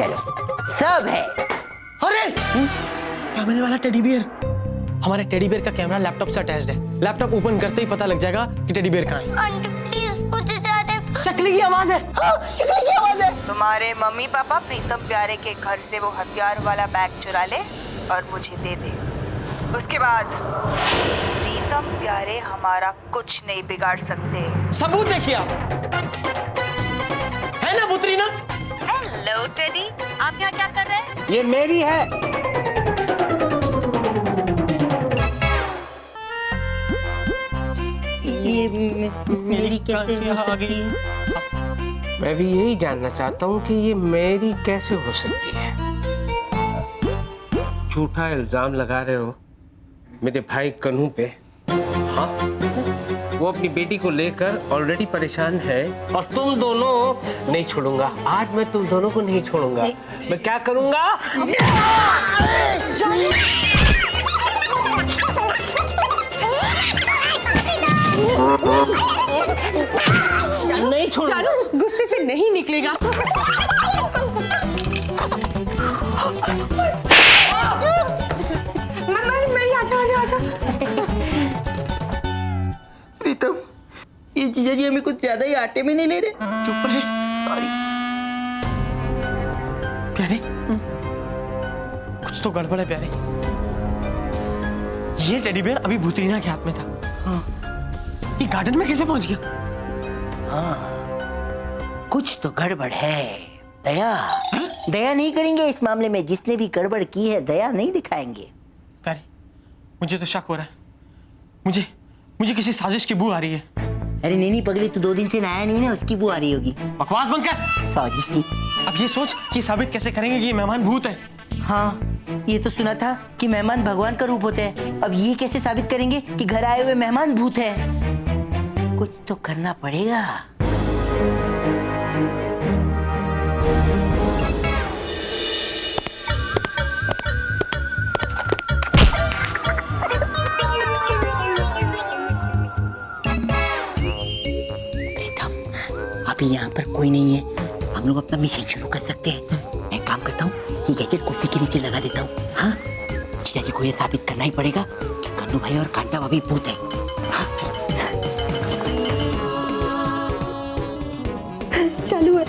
चलो सब है। अरे कैमरे वाला टेडी बियर, हमारे टेडी बियर का कैमरा लैपटॉप से अटैच्ड है। लैपटॉप ओपन करते ही पता लग जाएगा कि टेडी बियर कहाँ है। आंटी प्लीज मुझे जाने दो। चकली की आवाज है। हाँ, चकली की आवाज है। तुम्हारे मम्मी पापा प्रीतम प्यारे के घर से वो हथियार वाला बैग चुरा ले और मुझे दे दे। उसके बाद प्रीतम प्यारे हमारा कुछ नहीं बिगाड़ सकते। सबूत देखिए आप, है ना पुत्री ना? हेलो टेडी, आप यहाँ क्या कर रहे हैं? ये मेरी है। ये मेरी कैसे हो सकती है? मैं भी यही जानना चाहता हूँ कि ये मेरी कैसे हो सकती है। झूठा इल्जाम लगा रहे हो मेरे भाई कन्हू पे। हाँ, वो अपनी बेटी को लेकर ऑलरेडी परेशान है और तुम दोनों नहीं छोड़ूंगा। आज मैं तुम दोनों को नहीं छोड़ूंगा। मैं क्या करूंगा? नहीं छोड़ूंगा। जानू गुस्से से नहीं निकलेगा। मेरी आजा आजा आजा। प्रीतम, ये जीजा जी हमें कुछ ज्यादा ही आटे में नहीं ले रहे। चुप रहे। सॉरी। प्यारे, कुछ तो गड़बड़ है प्यारे। ये टेडी बियर अभी भूतरीना के हाथ में था। हाँ। ये गार्डन में कैसे पहुंच गया? हाँ, कुछ तो गड़बड़ है। दया दया नहीं करेंगे इस मामले में। जिसने भी गड़बड़ की है दया नहीं दिखाएंगे। प्यारे, मुझे तो शक हो रहा है। मुझे किसी साजिश की बू आ रही है। अरे नहीं पगली, तू 2 दिन से नहाया नहीं ना, उसकी बू आ रही होगी। बकवास बंद कर। सॉरी। अब ये सोच कि साबित कैसे करेंगे कि ये मेहमान भूत है। हाँ, ये तो सुना था कि मेहमान भगवान का रूप होते हैं। अब ये कैसे साबित करेंगे कि घर आए हुए मेहमान भूत है? कुछ तो करना पड़ेगा। अभी यहाँ पर कोई नहीं है, हम लोग अपना मिशन शुरू कर सकते हैं। मैं काम करता हूँ, ये गैजेट कुर्सी के नीचे लगा देता हूँ। हाँ, जीजा जी को ये साबित करना ही पड़ेगा कि कन्नू भाई और कांता भाभी भूत है। हाँ। चालू है।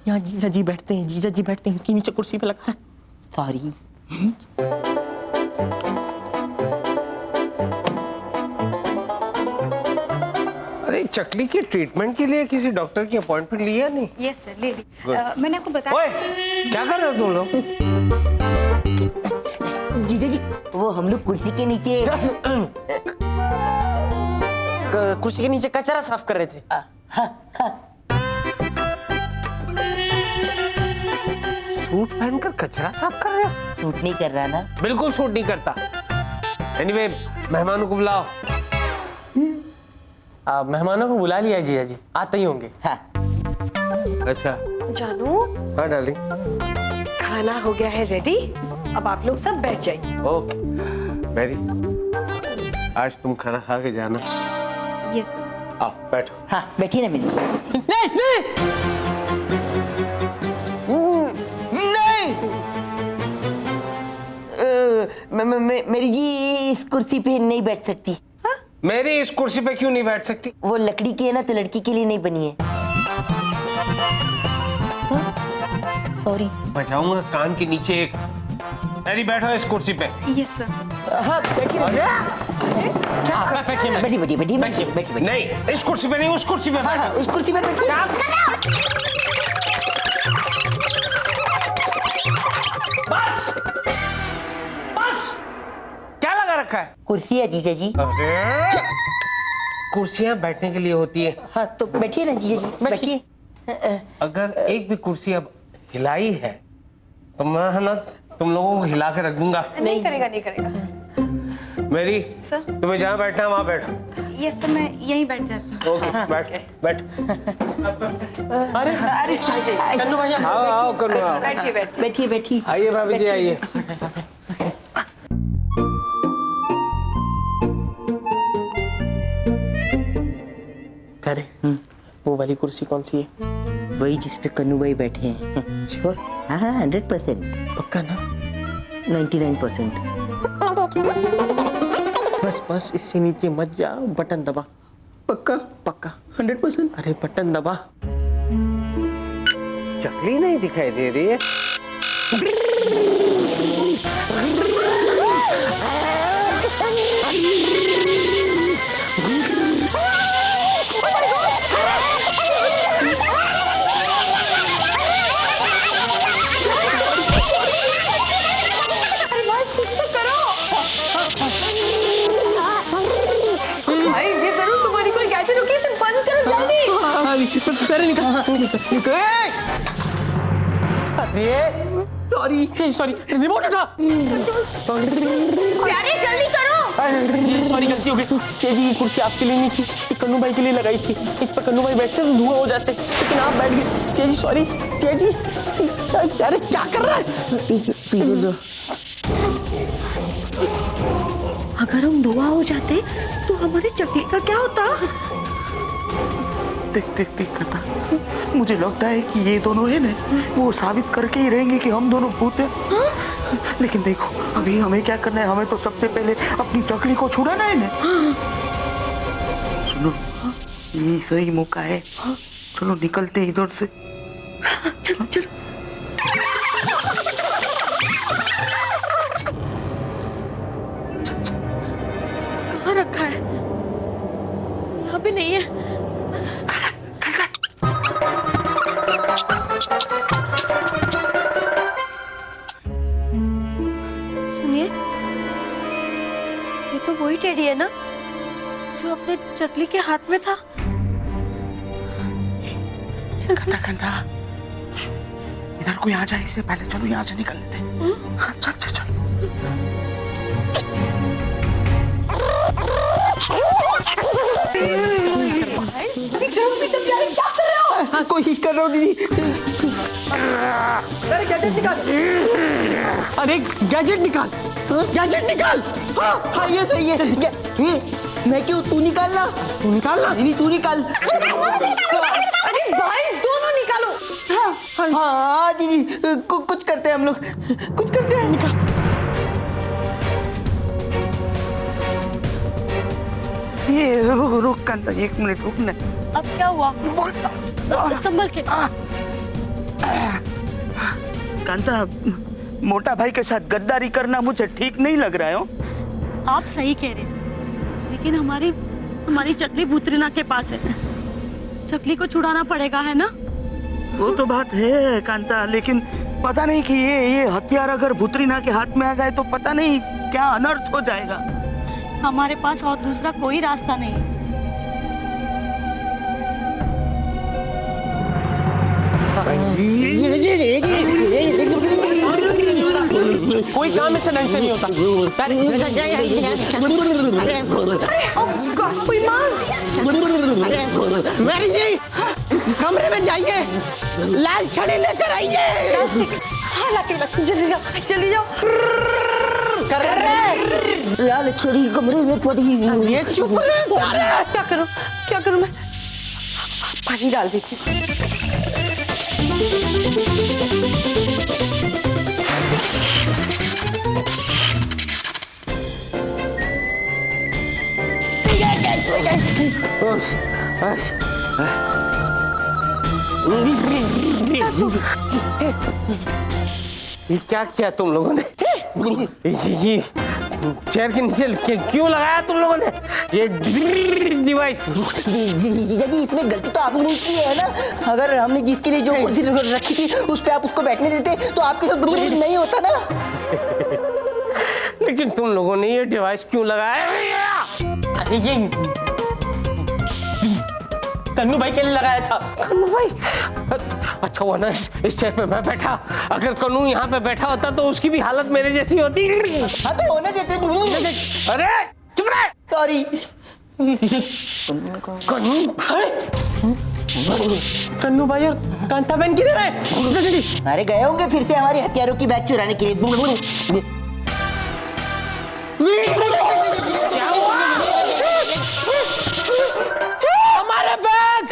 यहाँ जीजा जी बैठते हैं, जीजा जी बैठते हैं कि नीचे कुर्सी पे लगा है। सॉरी। अरे चकली के ट्रीटमेंट के लिए किसी डॉक्टर की अपॉइंटमेंट लिया नहीं? यस सर, ले ली। मैंने आपको बताया। ओए, क्या कर रहे हो तुम लोग? जीजा जी, वो हम लोग कुर्सी के नीचे कुर्सी के नीचे कचरा साफ कर रहे थे। सूट पहनकर कचरा साफ कर रहे हो? सूट नहीं कर रहा ना? बिल्कुल सूट नहीं करता। एनीवे, मेहमानों को बुलाओ। मेहमानों को बुला लिया जीजा जी, आते ही होंगे। हाँ। अच्छा। जानू, हाँ डार्लिंग। खाना हो गया है रेडी। अब आप लोग सब बैठ जाइए। ओके मैरी, आज तुम खाना खा के जाना। Yes sir. आओ बैठो। हाँ, बैठिए ना मेरी। नहीं, मेरी जी इस कुर्सी पे नहीं बैठ सकती। मेरी इस कुर्सी पे क्यों नहीं बैठ सकती? वो लकड़ी की है ना, तो लड़की के लिए नहीं बनी है। सॉरी। बजाऊंगा कान के नीचे एक। मैरी बैठो इस कुर्सी पे। Yes sir. हाँ, बैठिए ना। बैठिए। नहीं, इस कुर्सी पे नहीं, उस कुर्सी पे। हाँ, उस कुर्सी पे बैठिए। बस बस, क्या लगा रखा है? कुर्सी है जीजा जी। अरे कुर्सियां बैठने के लिए होती है। हाँ, तो बैठिए ना जीजा जी, बैठिए। अगर एक भी कुर्सी अब हिलाई है तो मैं है ना तुम लोगों को हिला के रख दूंगा। नहीं करेगा। मेरी सर। तुम्हें जहाँ बैठना है वहाँ बैठो। यस सर, मैं यहीं बैठ जाती हूँ। ओके, बैठ। अरे कन्नू भैया, आओ कन्नू, आओ। बैठिए। आइए भाभी जी, आइए। अरे वो वाली कुर्सी कौन सी है? वही जिस पे कन्नू भाई बैठे हैं। श्योर? हाँ 100%। पक्का ना? 99%। बस बस इससे नीचे मत जा, बटन दबा। पक्का पक्का 100%। अरे बटन दबा। चकली नहीं दिखाई दे रही है। भाई ये जरूर तुम्हारी कोई गैजेट होगी, इसे बंद करो जल्दी। पैर निकाल। अरे सॉरी। सॉरी, रिमोट उठा। प्यारे जल्दी करो। सॉरी, गलती हो गई। चेजी की कुर्सी आपके लिए नहीं थी, ये कन्नू भाई के लिए लगाई थी। इस पर कन्नू भाई बैठते तो धुआं हो जाते, लेकिन आप बैठ गए। चेजी सॉरी। चेजी अरे क्या कर रहा है? अगर हम धुआं हो जाते तो हमारे चकली का क्या होता? देख देख देख कथा, मुझे लगता है कि ये दोनों है ना, वो साबित करके ही रहेंगे कि हम दोनों भूत हैं। लेकिन देखो अभी हमें क्या करना है, हमें तो सबसे पहले अपनी चकली को छुड़ाना है ना। सुनो, ये सही मौका है, चलो निकलते हैं इधर से। चलो चलो। कहाँ रखा है? यहाँ भी नहीं है। सुनिए, ये तो वही टेडी है ना जो अपने चकली के हाथ में था। कंधा कंधा, इधर कोई आ जाए इससे पहले चलो यहाँ से निकल लेते हैं। हाँ, चल चल चल। हाँ कोशिश कर रहा हूँ दीदी। अरे गैजेट निकाल। अरे गैजेट निकाल। गैजेट निकाल। हाँ ये सही है। मैं क्यों, तू निकालना। तू निकालना। नहीं तू निकाल। अरे भाई दोनों निकालो। हाँ हाँ दीदी कुछ करते हैं हम लोग, कुछ करते हैं। ये रुक रुक कंधा, एक मिनट रुक ना। अब क्या हुआ? संभल के। कांता, मोटा भाई के साथ गद्दारी करना मुझे ठीक नहीं लग रहा है। आप सही कह रहे हैं, लेकिन हमारी चकली भूतरीना के पास है। चकली को छुड़ाना पड़ेगा, है ना? वो तो बात है कांता, लेकिन पता नहीं कि ये हथियार अगर भूतरीना के हाथ में आ गए तो पता नहीं क्या अनर्थ हो जाएगा। हमारे पास और दूसरा कोई रास्ता नहीं है। कोई काम इससे ढंग से नहीं होता। मैरी जी, कमरे में जाइए, लाल छड़ी लेकर आइए। हाँ लाती जल्दी जाओ, जल्दी जाओ। कर रहे लाल छड़ी कमरे में पड़ी। ये चुप रहे सारे। क्या करूं मैं? पानी डाल दीजिए। ये क्या किया तुम लोगों ने? ये चेयर के नीचे क्यों लगाया तुम लोगों ने ये डिवाइस? जी इसमें गलती तो आप लोगों की है ना। अगर हमने जिसके लिए जो कुर्सी रखी थी उस पे आप उसको बैठने देते तो आपके साथ नहीं होता ना। लेकिन तुम लोगों ने ये डिवाइस क्यों लगाया? अरे ये कन्नू भाई के लिए लगाया था। कन्नू भाई? अच्छा हुआ ना इस चेयर पे मैं बैठा। अगर कन्नू यहाँ पे बैठा होता तो उसकी भी हालत मेरे जैसी होती। हाँ तो होने देते। अरे चुप रहे। सॉरी। कन्नू भाई और कांता बहन किधर है? जल्दी। अरे गए होंगे फिर से हमारे हथियारों की बैग चुराने के लिए। क्या हुआ? हमारे बैग!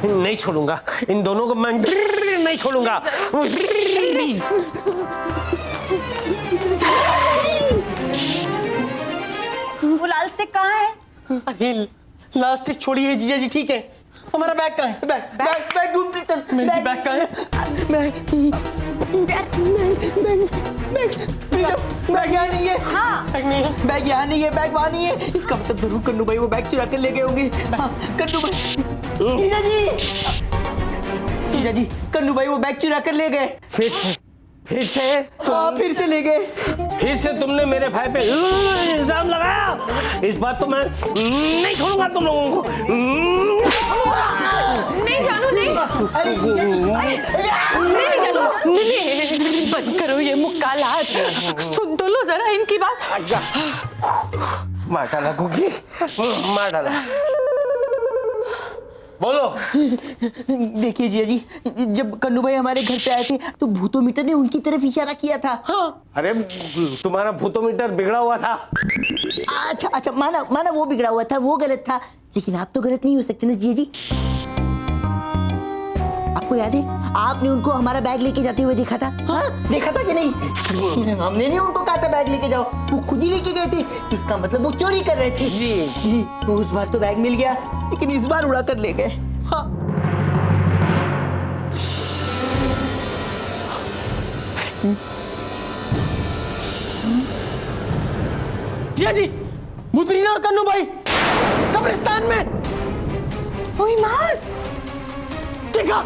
नहीं छोड़ूंगा इन दोनों को, मैं नहीं छोड़ूंगा। वो लाल स्टिक कहाँ है? अरे लास्ट एक छोड़िए जीजा जी, ठीक है। हमारा बैग कहाँ है? बैग बैग बैग ढूंढ प्रीतम, मेरी बैग कहाँ है? बैग बैग यहाँ नहीं है। हाँ। बैग नहीं है, बैग यहाँ नहीं है, बैग वहाँ नहीं है। इसका मतलब जरूर कन्नू भाई वो बैग चुरा कर ले गए होंगे। हाँ, कन्नू भाई, जीजा जी कन्नू भाई वो बैग चुरा कर ले गए। फिर से हाँ, फिर से ले गए। फिर से तुमने मेरे भाई पे इल्जाम लगाया। इस बात तो मैं नहीं छोड़ूंगा तुम लोगों को। नहीं जानू, नहीं। अरे जीजा जी, नहीं जानू, नहीं। बंद करो ये मुक्कालात। सुन तो लो जरा इनकी बात। मार डाला कुकी, मार डाला। बोलो। देखिए जीजा जी, जब कन्नू भाई हमारे घर पे आए थे तो भूतोमीटर ने उनकी तरफ इशारा किया था। हाँ। अरे तुम्हारा भूतोमीटर बिगड़ा हुआ था। अच्छा माना वो बिगड़ा हुआ था, वो गलत था, लेकिन आप तो गलत नहीं हो सकते ना जीजा जी। आपको याद है आपने उनको हमारा बैग लेके जाते हुए देखा था? हाँ, देखा था कि नहीं? हमने नहीं उनको कहा था बैग लेके जाओ, वो खुद ही लेके गए थे। इसका मतलब वो चोरी कर रहे थे। जी तो उस बार तो बैग मिल गया, लेकिन इस बार उड़ा कर ले गए। हाँ। जी मुद्रीना और कन्नू भाई कब्रिस्तान में। ओए मास देखा।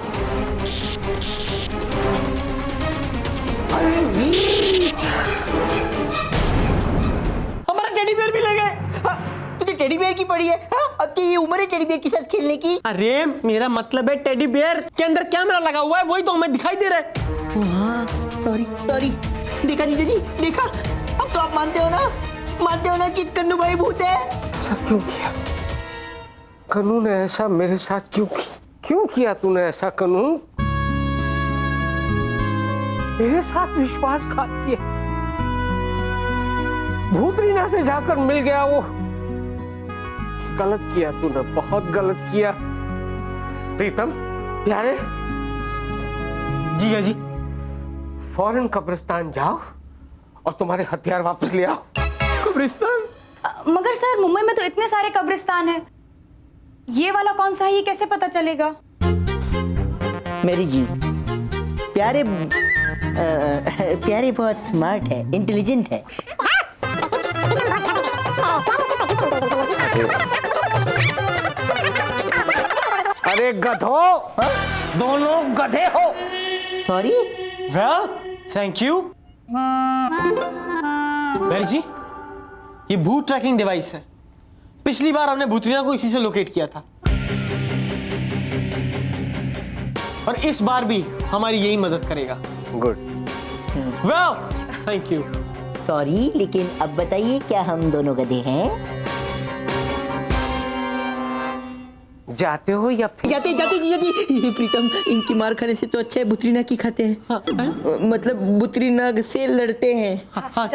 हमारा टेडी बियर भी ले गए। हाँ, तुझे टेडी बियर की पड़ी है? हाँ, अब की ये उम्र है टेडी बियर के साथ खेलने की। अरे मेरा मतलब है टेडी बियर के अंदर कैमरा लगा हुआ है, वही तो हमें दिखाई दे रहा है। हाँ, सॉरी देखा जीजा जी, देखा। अब तो आप मानते हो ना कि कन्नू भाई भूत है। ऐसा क्यों किया कन्नू ने? ऐसा मेरे साथ क्यों किया तूने ऐसा कन्नू? मेरे साथ विश्वासघात किया। भूतरीना से जाकर मिल गया वो। गलत किया तूने, बहुत गलत किया। प्रीतम प्यारे, जीजा जी फौरन कब्रिस्तान जाओ और तुम्हारे हथियार वापस ले आओ। कब्रिस्तान? मगर सर मुंबई में तो इतने सारे कब्रिस्तान हैं, ये वाला कौन सा है ये कैसे पता चलेगा? मेरी जी प्यारे बहुत स्मार्ट है, इंटेलिजेंट है। अरे गधो, दोनों गधे हो। Sorry. Well thank you. Mary ji, ये भूत ट्रैकिंग डिवाइस है। पिछली बार हमने भूतरीना को इसी से लोकेट किया था, और इस बार भी हमारी यही मदद करेगा। Good. Well thank you. Sorry, लेकिन अब बताइए क्या हम दोनों गधे हैं? जाते हो या जाते जीजा जी। ये प्रीतम, इनकी मार खाने से तो अच्छा है भूतरीना की खाते हैं। हाँ, मतलब भूतरीना से लड़ते हैं। हाँ,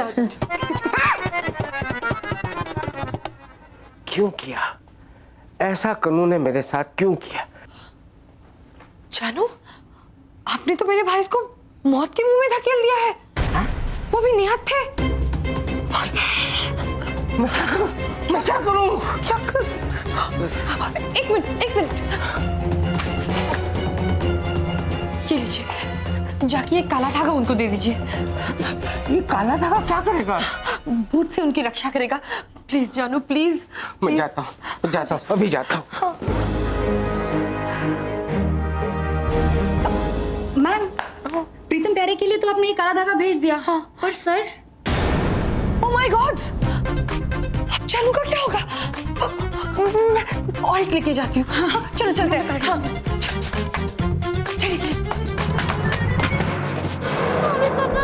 क्यों किया ऐसा? कन्नू ने मेरे साथ क्यों किया? जानू, आपने तो मेरे भाई को मौत के मुंह में धकेल दिया है। हा? वो भी निहत्थे थे। मैं क्या करूं? क्या कर? एक मिनट ये लीजिए, जाके ये काला धागा उनको दे दीजिए। ये काला धागा क्या करेगा? भूत से उनकी रक्षा करेगा। प्लीज जानू, प्लीज। मैं जाता हूँ, अभी जाता हूँ। मैम, प्रीतम प्यारे के लिए तो आपने ये काला धागा भेज दिया। हाँ। पर सर, ओह माय गॉड, अब जानू का क्या होगा? मैं और एक लेके जाती हूँ। हाँ, चलो चलते हैं। हाँ। चलिए। मम्मी पापा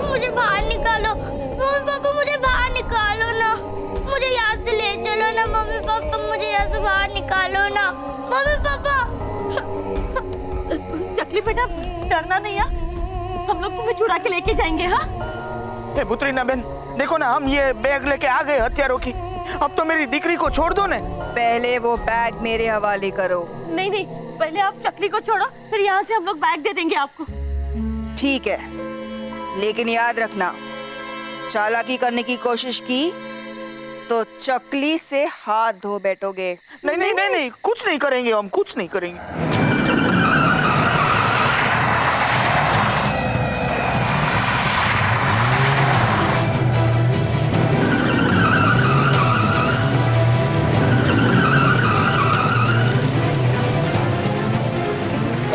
मुझे बाहर निकालो, मम्मी पापा मुझे बाहर निकालो ना, मुझे यहाँ से ले चलो ना मम्मी पापा, मुझे यहाँ से बाहर निकालो ना मम्मी पापा। चकली बेटा, डरना नहीं है, हम लोग तुम्हें चुरा के लेके जाएंगे। हाँ, भूतरीना बहन, देखो ना, हम ये बैग लेके आ गए हथियारों की। अब तो मेरी दीकरी को छोड़ दो ना। पहले वो बैग मेरे हवाले करो। नहीं, पहले आप चकली को छोड़ो, फिर यहाँ से हम लोग बैग दे देंगे आपको। ठीक है, लेकिन याद रखना, चालाकी करने की कोशिश की तो चकली से हाथ धो बैठोगे। नहीं नहीं नहीं नहीं, कुछ नहीं करेंगे हम, कुछ नहीं करेंगे।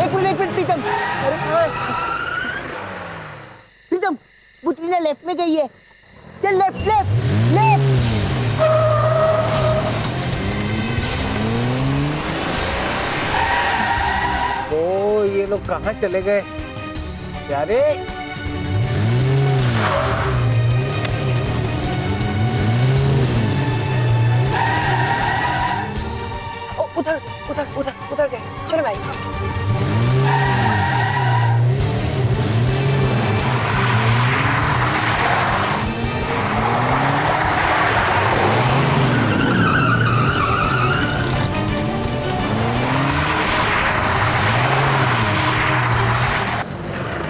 एक मिनट प्रीतम, प्रीतम बुतरीना लेफ्ट में गई है, चल लेफ्ट लेफ्ट लेफ्ट। ओ ये लोग कहाँ चले गए प्यारे? उधर उधर उधर उधर गए, चलो भाई।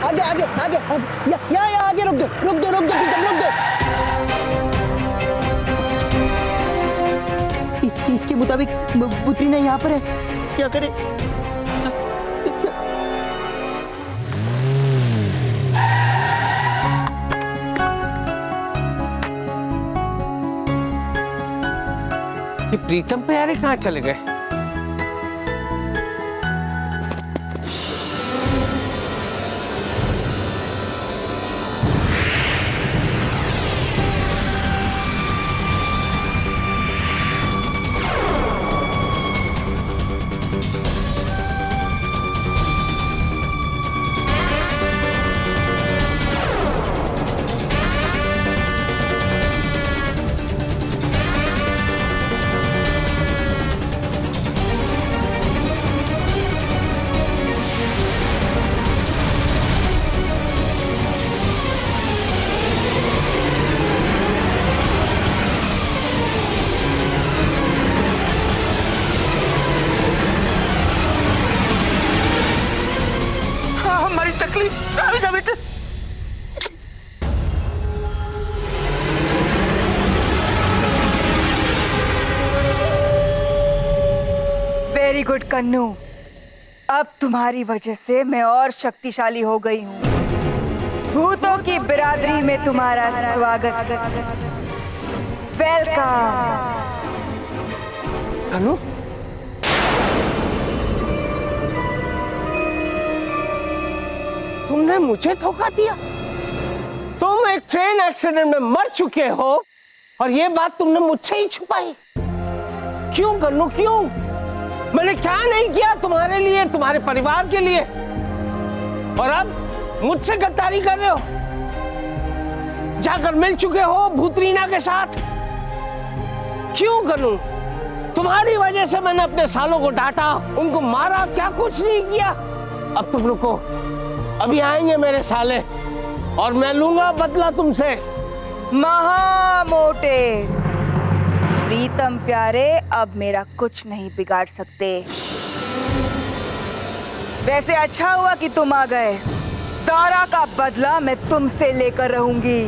आगे आगे आगे आगे, या आगे रुक दो रुक दो रुक दो प्रीतम रुक दो। इसके मुताबिक बुतरीना यहाँ पर है, क्या करे? ये प्रीतम प्यारे कहाँ चले गए? हमारी चकली आगे जा बेटे। वेरी गुड कन्नू, अब तुम्हारी वजह से मैं और शक्तिशाली हो गई हूँ। भूतों की बिरादरी में तुम्हारा स्वागत। वेलकम। कन्नू, तुमने मुझे धोखा दिया। तुम एक ट्रेन एक्सीडेंट में मर चुके हो और ये बात तुमने मुझसे ही छुपाई। क्यों कन्नू, क्यों? मैंने क्या नहीं किया तुम्हारे लिए, तुम्हारे परिवार के लिए, और अब मुझसे गद्दारी कर रहे हो? जाकर मिल चुके हो भूतरीना के साथ। क्यों कन्नू? तुम्हारी वजह से मैंने अपने सालों को डांटा, उनको मारा, क्या कुछ नहीं किया। अब तुम रुको, अभी आएंगे मेरे साले और मैं लूंगा बदला तुमसे। महामोटे प्रीतम प्यारे अब मेरा कुछ नहीं बिगाड़ सकते। वैसे अच्छा हुआ कि तुम आ गए। तारा का बदला मैं तुमसे लेकर रहूंगी।